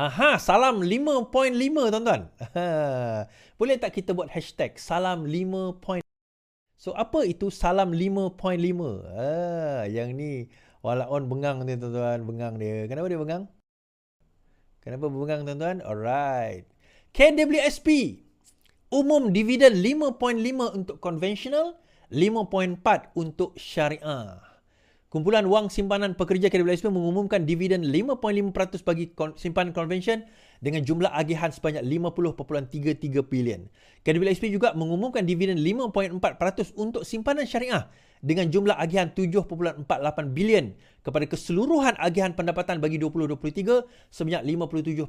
Aha, salam 5.5 tuan-tuan. Boleh tak kita buat hashtag salam 5. So, apa itu salam 5.5? Yang ni walaupun bengang ni tuan-tuan, bengang dia. Kenapa dia bengang? Kenapa bengang tuan-tuan? Alright. KWSP. Umum dividen 5.5 untuk konvensional, 5.4 untuk syariah. Kumpulan wang simpanan pekerja KWSP mengumumkan dividen 5.5% bagi simpanan konvensyen dengan jumlah agihan sebanyak 50.33 bilion. KWSP juga mengumumkan dividen 5.4% untuk simpanan syariah dengan jumlah agihan 7.48 bilion kepada keseluruhan agihan pendapatan bagi 2023 sebanyak 57.81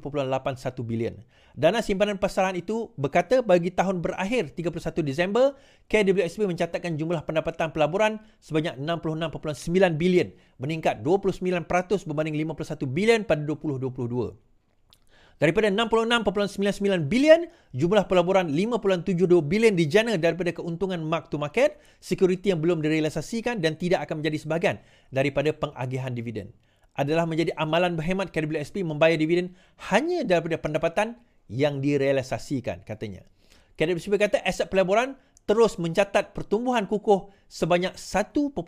bilion. Dana simpanan pasaran itu berkata bagi tahun berakhir 31 Disember, KWSP mencatatkan jumlah pendapatan pelaburan sebanyak 66.9 bilion, meningkat 29% berbanding 51 bilion pada 2022. Daripada 66.99 bilion, jumlah pelaburan 5.72 bilion dijana daripada keuntungan mark to market, security yang belum direalisasikan dan tidak akan menjadi sebahagian daripada pengagihan dividen. Adalah menjadi amalan berhemat KWSP membayar dividen hanya daripada pendapatan yang direalisasikan, katanya. KWSP berkata aset pelaburan terus mencatat pertumbuhan kukuh sebanyak 1.135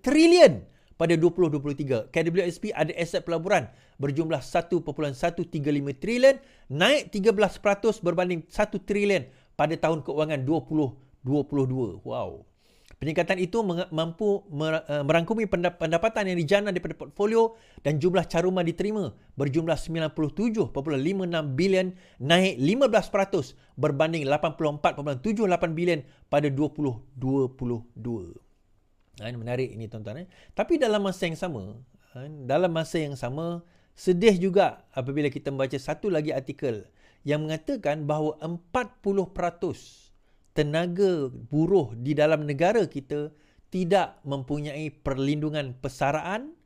trilion pada 2023. KWSP ada aset pelaburan berjumlah 1.135 trilion, naik 13% berbanding 1 trilion pada tahun keuangan 2022. Wow. Peningkatan itu mampu merangkumi pendapatan yang dijana daripada portfolio dan jumlah caruman diterima berjumlah 97.56 bilion, naik 15% berbanding 84.78 bilion pada 2022. Ini menarik ini tuan-tuan. Tapi dalam masa yang sama, sedih juga apabila kita membaca satu lagi artikel yang mengatakan bahawa 40% tenaga buruh di dalam negara kita tidak mempunyai perlindungan persaraan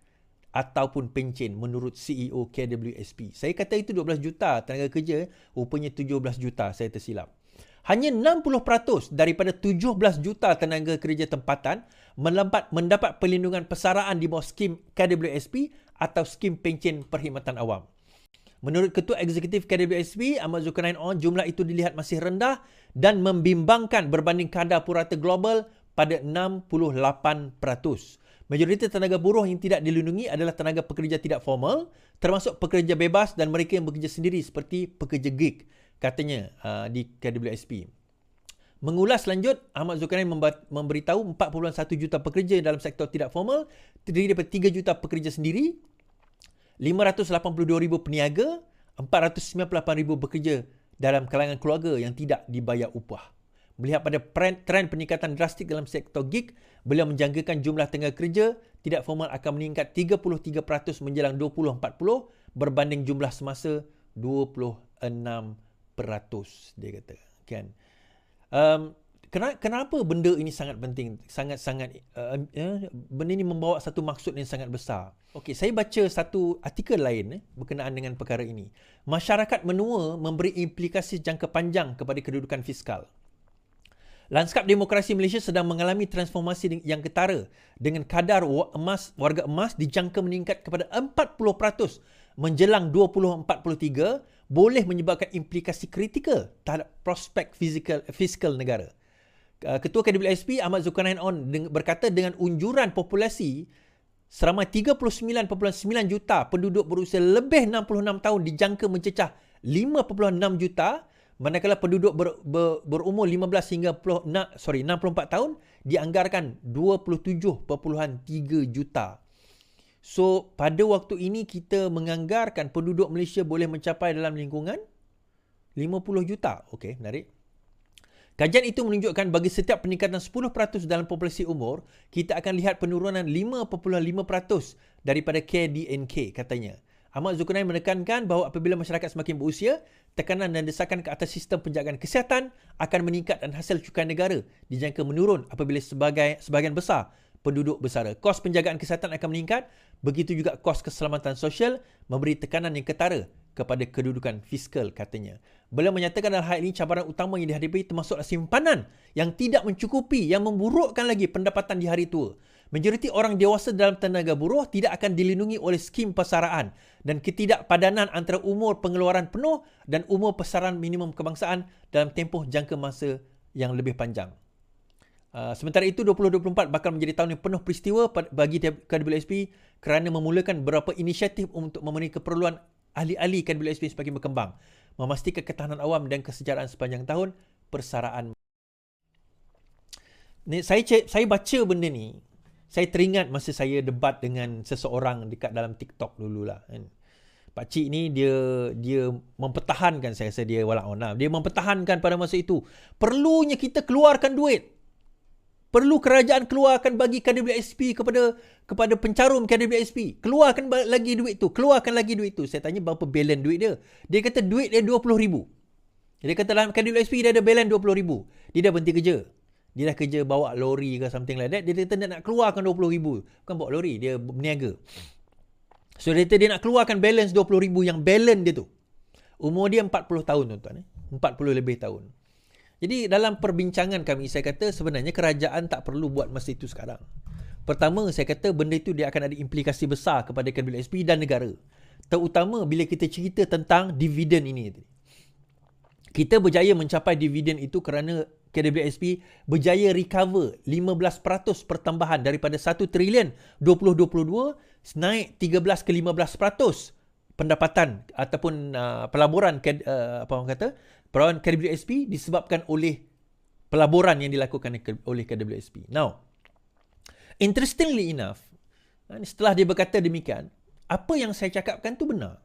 ataupun pencen menurut CEO KWSP. Saya kata itu 12 juta tenaga kerja, rupanya 17 juta, saya tersilap. Hanya 60% daripada 17 juta tenaga kerja tempatan mendapat perlindungan persaraan di bawah skim KWSP atau skim pencen perkhidmatan awam. Menurut Ketua Eksekutif KWSP, Ahmad Zulkarnain On, jumlah itu dilihat masih rendah dan membimbangkan berbanding kadar purata global pada 68%. Majoriti tenaga buruh yang tidak dilindungi adalah tenaga pekerja tidak formal, termasuk pekerja bebas dan mereka yang bekerja sendiri seperti pekerja gig, katanya di KWSP. Mengulas lanjut, Ahmad Zulkarnain memberitahu 4.1 juta pekerja dalam sektor tidak formal, terdiri daripada 3 juta pekerja sendiri, 582,000 peniaga, 498,000 bekerja dalam kalangan keluarga yang tidak dibayar upah. Melihat pada trend peningkatan drastik dalam sektor gig, beliau menjangkakan jumlah tenaga kerja tidak formal akan meningkat 33% menjelang 2040 berbanding jumlah semasa 26%, dia kata. Kan? Kenapa benda ini sangat penting? Benda ini membawa satu maksud yang sangat besar. Okey, saya baca satu artikel lain berkenaan dengan perkara ini. Masyarakat menua memberi implikasi jangka panjang kepada kedudukan fiskal. Lanskap demokrasi Malaysia sedang mengalami transformasi yang ketara dengan kadar warga emas dijangka meningkat kepada 40% menjelang 2043, boleh menyebabkan implikasi kritikal terhadap prospek fiskal negara. Ketua KWSP Ahmad Zulkarnain On berkata dengan unjuran populasi seramai 39.9 juta penduduk berusia lebih 66 tahun dijangka mencecah 5.6 juta, manakala penduduk berumur 15 hingga 64 tahun dianggarkan 27.3 juta. So, pada waktu ini kita menganggarkan penduduk Malaysia boleh mencapai dalam lingkungan 50 juta. Okey, menarik. Kajian itu menunjukkan bagi setiap peningkatan 10% dalam populasi umur, kita akan lihat penurunan 5.5% daripada KDNK, katanya. Ahmad Zulkarnain menekankan bahawa apabila masyarakat semakin berusia, tekanan dan desakan ke atas sistem penjagaan kesihatan akan meningkat dan hasil cukai negara dijangka menurun apabila sebahagian besar penduduk bersara. Kos penjagaan kesihatan akan meningkat, begitu juga kos keselamatan sosial, memberi tekanan yang ketara kepada kedudukan fiskal, katanya. Beliau menyatakan dalam hal ini cabaran utama yang dihadapi termasuklah simpanan yang tidak mencukupi, yang memburukkan lagi pendapatan di hari tua. Majoriti orang dewasa dalam tenaga buruh tidak akan dilindungi oleh skim persaraan dan ketidakpadanan antara umur pengeluaran penuh dan umur persaraan minimum kebangsaan dalam tempoh jangka masa yang lebih panjang. Sementara itu, 2024 bakal menjadi tahun yang penuh peristiwa bagi KWSP kerana memulakan beberapa inisiatif untuk memenuhi keperluan ahli-ahli KWSP semakin berkembang, memastikan ketahanan awam dan kesejahteraan sepanjang tahun persaraan. Saya baca benda ni, saya teringat masa saya debat dengan seseorang dekat dalam TikTok dululah kan. Pakcik ni dia mempertahankan, saya rasa dia walaupun dia mempertahankan pada masa itu perlunya kita keluarkan duit. Perlu kerajaan keluarkan bagi KWSP kepada pencarum KWSP. Keluarkan lagi duit tu. Saya tanya berapa balance duit dia. Dia kata duit dia 20,000. Dia kata dalam KWSP dia ada balance 20,000. Dia dah berhenti kerja. Dia dah kerja bawa lori ke something like that. Dia kata dia nak keluarkan 20,000. Bukan bawa lori, dia berniaga. So dia kata dia nak keluarkan balance 20,000 yang balance dia tu. Umur dia 40 tahun tuan-tuan. 40 lebih tahun. Jadi dalam perbincangan kami, saya kata sebenarnya kerajaan tak perlu buat masa itu sekarang. Pertama, saya kata benda itu dia akan ada implikasi besar kepada KWSP dan negara. Terutama bila kita cerita tentang dividen ini. Kita berjaya mencapai dividen itu kerana KWSP berjaya recover 15% pertambahan daripada 1 trilion 2022 naik 13 ke 15% pendapatan ataupun pelaburan perawan KWSP disebabkan oleh pelaburan yang dilakukan oleh KWSP. Now, interestingly enough, setelah dia berkata demikian, apa yang saya cakapkan tu benar.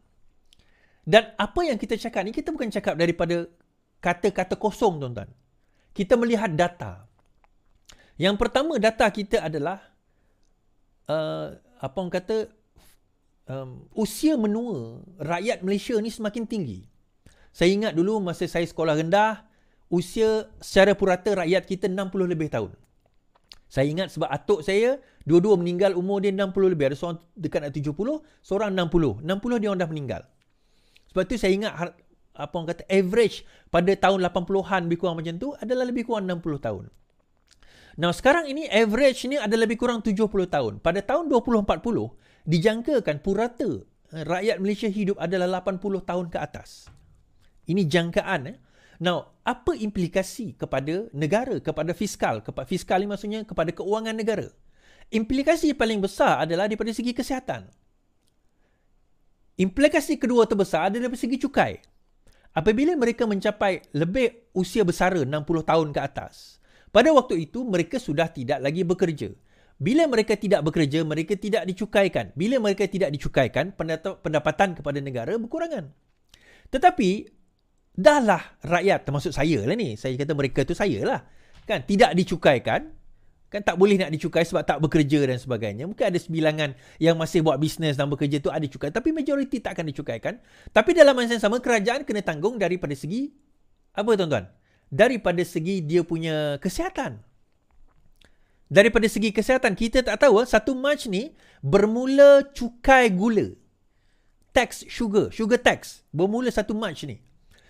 Dan apa yang kita cakap ni, kita bukan cakap daripada kata-kata kosong, tuan-tuan. Kita melihat data. Yang pertama, data kita adalah usia menua rakyat Malaysia ni semakin tinggi. Saya ingat dulu masa saya sekolah rendah, usia secara purata rakyat kita 60 lebih tahun. Saya ingat sebab atuk saya, dua-dua meninggal umur dia 60 lebih. Ada seorang dekat nak 70, seorang 60. 60 dia orang dah meninggal. Sebab tu saya ingat average pada tahun 80-an lebih kurang macam tu adalah lebih kurang 60 tahun. Nah, sekarang ini average ni adalah lebih kurang 70 tahun. Pada tahun 2040, dijangkakan purata rakyat Malaysia hidup adalah 80 tahun ke atas. Ini jangkaan. Now, apa implikasi kepada negara, kepada fiskal? Fiskal ni maksudnya kepada keuangan negara. Implikasi paling besar adalah daripada segi kesihatan. Implikasi kedua terbesar adalah dari segi cukai. Apabila mereka mencapai lebih usia bersara 60 tahun ke atas, pada waktu itu mereka sudah tidak lagi bekerja. Bila mereka tidak bekerja, mereka tidak dicukaikan. Bila mereka tidak dicukaikan, pendapatan kepada negara berkurangan. Tetapi dahlah rakyat, termasuk saya lah ni, saya kata mereka tu saya lah, kan, tidak dicukaikan, kan tak boleh nak dicukai sebab tak bekerja dan sebagainya. Mungkin ada sebilangan yang masih buat bisnes dan bekerja tu ada cukai, tapi majoriti tak akan dicukaikan. Tapi dalam masa yang sama, kerajaan kena tanggung daripada segi apa, tuan-tuan? Daripada segi dia punya kesihatan. Daripada segi kesihatan, kita tak tahu 1 Mac ni bermula cukai gula, tax sugar tax bermula 1 Mac ni.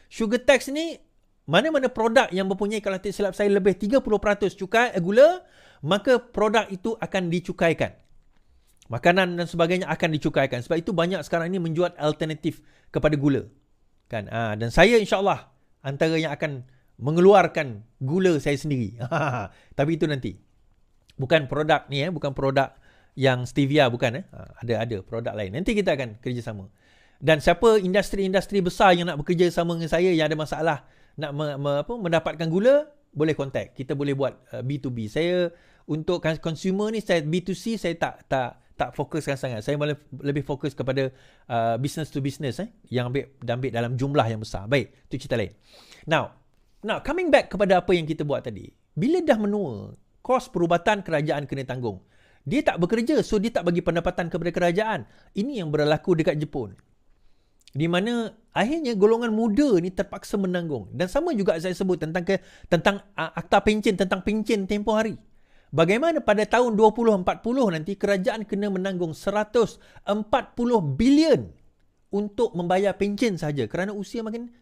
Sugar tax ni, mana-mana produk yang mempunyai, kalau tak silap saya, lebih 30% cukai gula, maka produk itu akan dicukaikan. Makanan dan sebagainya akan dicukaikan. Sebab itu banyak sekarang ini menjual alternatif kepada gula. Kan? Dan saya insyaAllah antara yang akan mengeluarkan gula saya sendiri. Tapi itu nanti. Bukan produk ni, bukan produk yang stevia, bukan. Ada produk lain. Nanti kita akan kerjasama. Dan siapa industri-industri besar yang nak bekerja sama dengan saya, yang ada masalah nak mendapatkan gula, boleh contact. Kita boleh buat B2B. Saya untuk consumer ni, saya B2C saya tak fokuskan sangat. Saya malah lebih fokus kepada business to business yang ambil dalam jumlah yang besar. Baik, itu cerita lain. Now coming back kepada apa yang kita buat tadi. Bila dah menua, kos perubatan kerajaan kena tanggung. Dia tak bekerja, so dia tak bagi pendapatan kepada kerajaan. Ini yang berlaku dekat Jepun. Di mana akhirnya golongan muda ni terpaksa menanggung. Dan sama juga saya sebut tentang akta pencen, tentang pencen tempoh hari. Bagaimana pada tahun 2040 nanti kerajaan kena menanggung 140 bilion untuk membayar pencen saja kerana usia makin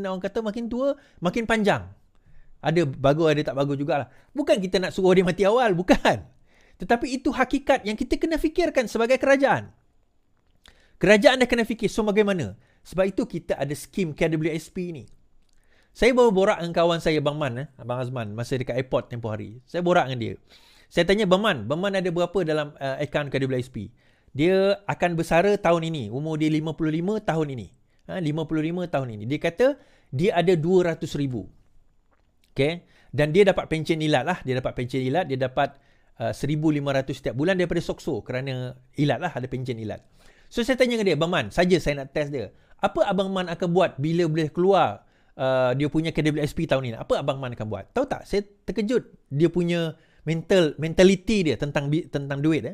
orang kata makin tua, makin panjang. Ada bagus, ada tak bagus jugalah. Bukan kita nak suruh dia mati awal, bukan. Tetapi itu hakikat yang kita kena fikirkan sebagai kerajaan. Kerajaan dah kena fikir, so bagaimana? Sebab itu kita ada skim KWSP ni. Saya baru borak dengan kawan saya, Bang Man, Abang Azman, masa dekat airport tempoh hari. Saya borak dengan dia. Saya tanya, Bang Man ada berapa dalam akaun KWSP? Dia akan bersara tahun ini. Umur dia 55 tahun ini. 55 tahun ini. Dia kata, dia ada 200,000. Okay? Dan dia dapat pencen ilat lah. Dia dapat 1,500 setiap bulan daripada SOXO. Kerana ilat lah, ada pencen ilat. So saya tanya dengan dia, Bang Man, saja saya nak test dia. Apa Abang Man akan buat bila boleh keluar dia punya KWSP tahun ini? Apa Abang Man akan buat? Tahu tak, saya terkejut dia punya mentality dia tentang duit.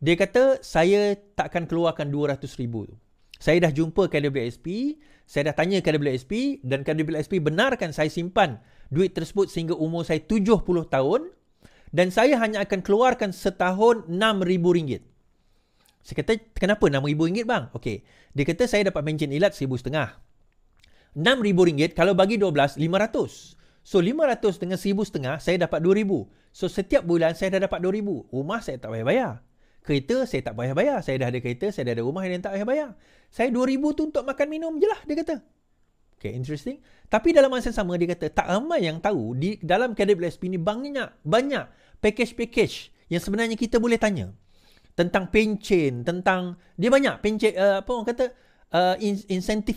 Dia kata, saya takkan keluarkan 200,000 tu. Saya dah jumpa KWSP, saya dah tanya KWSP dan KWSP benarkan saya simpan duit tersebut sehingga umur saya 70 tahun dan saya hanya akan keluarkan setahun RM6,000. Saya kata, kenapa RM6,000 bang? Okey. Dia kata, saya dapat pencen ilat RM1,500. RM6,000 kalau bagi 12, 500. So 500 dengan 1,500, saya dapat 2,000. So setiap bulan saya dah dapat 2,000. Rumah saya tak payah bayar. Kereta saya tak payah bayar. Saya dah ada kereta, saya dah ada rumah yang tak payah bayar. Saya 2,000 tu untuk makan minum je lah, dia kata. Okay, interesting. Tapi dalam masa sama, dia kata, tak ramai yang tahu di dalam KWSP ni banyak package-package yang sebenarnya kita boleh tanya. Tentang pencen, tentang dia banyak pencen, apa orang kata,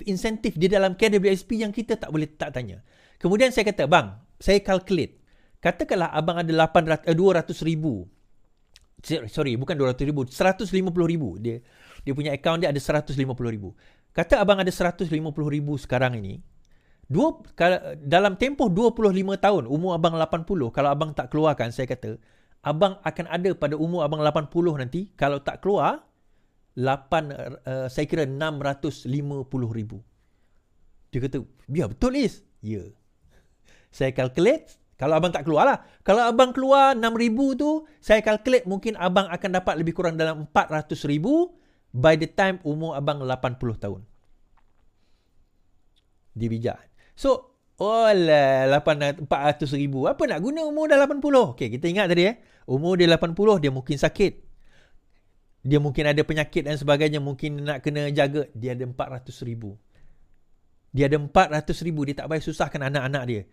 insentif di dalam KWSP yang kita tak boleh tak tanya. Kemudian saya kata, bang, saya calculate. Katakanlah abang ada 200,000. Sorry, bukan 200,000, 150,000. Dia punya akaun dia ada 150,000. Kata abang ada 150,000 sekarang ini. Dalam tempoh 25 tahun, umur abang 80, kalau abang tak keluarkan, saya kata, abang akan ada pada umur abang 80 nanti, kalau tak keluar, saya kira 650,000. Dia kata, ya betul Is. Ya. Saya calculate, kalau abang tak keluar lah. Kalau abang keluar 6,000 tu, saya calculate mungkin abang akan dapat lebih kurang dalam 400,000 by the time umur abang 80 tahun. Dia bijak. So, 400,000. Apa nak guna umur dah 80? Okay, kita ingat tadi umur dia 80, dia mungkin sakit. Dia mungkin ada penyakit dan sebagainya, mungkin nak kena jaga. Dia ada 400,000. Dia ada 400,000, dia tak payah susahkan anak-anak dia.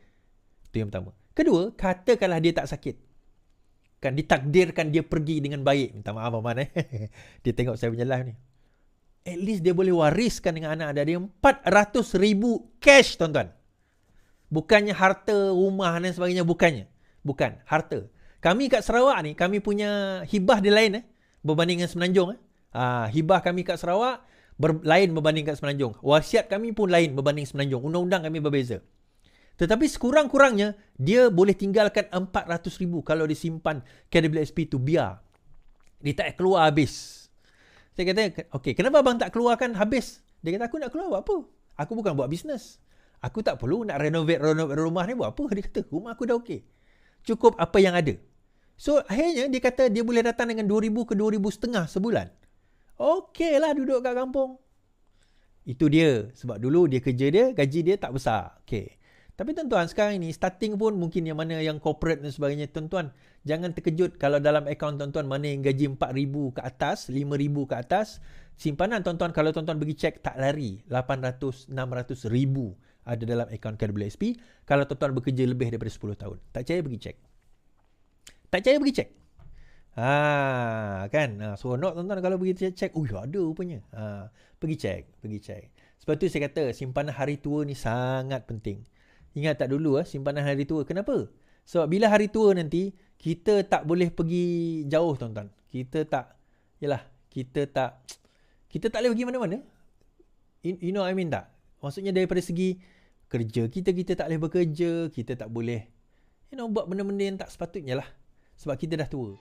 Itu yang pertama. Kedua, katakanlah dia tak sakit. Kan ditakdirkan dia pergi dengan baik. Minta maaf Aman dia tengok saya punya live ni. At least dia boleh wariskan dengan anak dia 400,000 cash, tuan-tuan. Bukannya harta, rumah dan sebagainya, bukannya. Bukan, harta. Kami kat Sarawak ni, kami punya hibah dia lain berbanding dengan Semenanjung. Hibah kami kat Sarawak lain berbanding kat Semenanjung. Wasiat kami pun lain berbanding Semenanjung. Undang-undang kami berbeza. Tetapi sekurang-kurangnya, dia boleh tinggalkan 400,000 kalau disimpan KWSP tu biar. Dia tak keluar habis. Saya kata, okay, kenapa abang tak keluarkan habis? Dia kata, aku nak keluar buat apa? Aku bukan buat bisnes. Aku tak perlu nak renovate rumah ni buat apa? Dia kata, rumah aku dah okey. Cukup apa yang ada. So, akhirnya dia kata dia boleh datang dengan 2,000 ke 2,500 sebulan. Okey lah duduk kat kampung. Itu dia. Sebab dulu dia kerja dia, gaji dia tak besar. Okey. Tapi tuan-tuan, sekarang ini starting pun mungkin yang mana yang corporate dan sebagainya. Tuan-tuan, jangan terkejut kalau dalam akaun tuan-tuan mana yang gaji 4,000 ke atas, 5,000 ke atas. Simpanan tuan-tuan, kalau tuan-tuan pergi cek tak lari. 800, 600 ribu ada dalam akaun KWSP. Kalau tuan-tuan bekerja lebih daripada 10 tahun. Tak percaya pergi cek. Tak percaya pergi cek. Kan? Seronok tuan-tuan kalau pergi cek. Ada rupanya. Pergi cek. Sebab tu saya kata simpanan hari tua ni sangat penting. Ingat tak dulu simpanan hari tua. Kenapa? Sebab bila hari tua nanti, kita tak boleh pergi jauh tuan-tuan. Kita tak boleh pergi mana-mana. You know what I mean tak? Maksudnya daripada segi kerja kita tak boleh bekerja. Kita tak boleh buat benda-benda yang tak sepatutnya lah. Sebab kita dah tua.